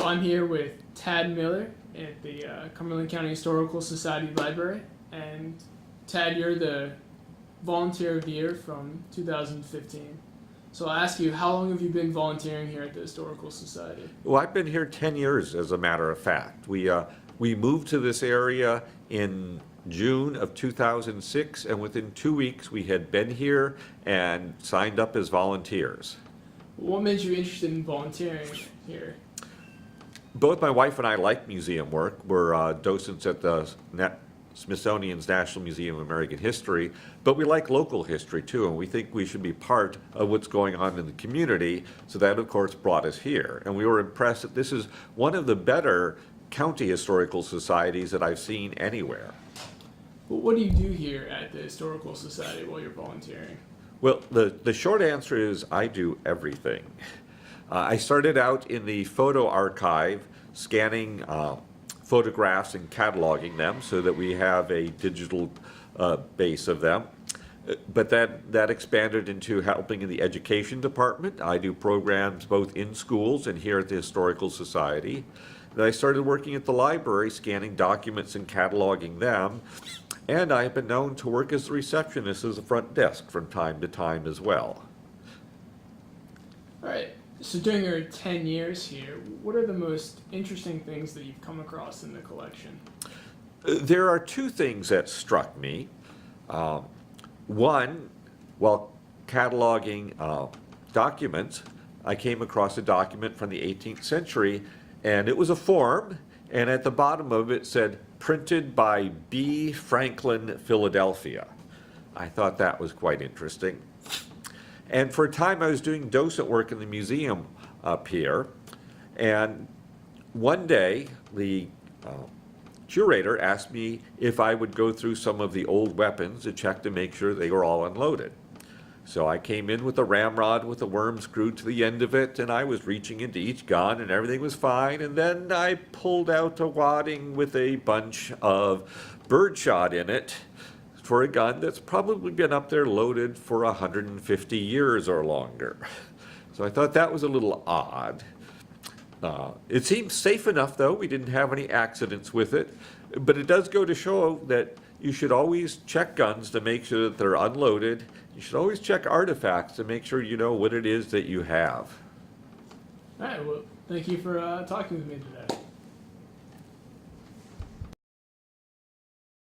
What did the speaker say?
So I'm here with Tad Miller at the Cumberland County Historical Society Library. And Tad, you're the Volunteer of the Year from 2015. So I'll ask you, how long have you been volunteering here at the Historical Society? Well, I've been here 10 years, as a matter of fact. We moved to this area in June of 2006, and within 2 weeks we had been here and signed up as volunteers. What made you interested in volunteering here? Both my wife and I like museum work. We're docents at the Smithsonian's National Museum of American History, but we like local history too, and we think we should be part of what's going on in the community, so that of course brought us here. And we were impressed that this is one of the better county historical societies that I've seen anywhere. Well, what do you do here at the Historical Society while you're volunteering? Well, the short answer is I do everything. I started out in the photo archive, scanning photographs and cataloging them so that we have a digital base of them. But that expanded into helping in the education department. I do programs both in schools and here at the Historical Society. Then I started working at the library, scanning documents and cataloging them. And I have been known to work as a receptionist as a front desk from time to time as well. All right. So during your 10 years here, what are the most interesting things that you've come across in the collection? There are two things that struck me. One, while cataloging documents, I came across a document from the 18th century, and it was a form, and at the bottom of it said, "Printed by B. Franklin, Philadelphia." I thought that was quite interesting. And for a time I was doing docent work in the museum up here, and one day the curator asked me if I would go through some of the old weapons to check to make sure they were all unloaded. So I came in with a ramrod with a worm screwed to the end of it, and I was reaching into each gun and everything was fine, and then I pulled out a wadding with a bunch of birdshot in it for a gun that's probably been up there loaded for 150 years or longer. So I thought that was a little odd. It seems safe enough though, we didn't have any accidents with it, but it does go to show that you should always check guns to make sure that they're unloaded. You should always check artifacts to make sure you know what it is that you have. All right, well, thank you for talking with me today.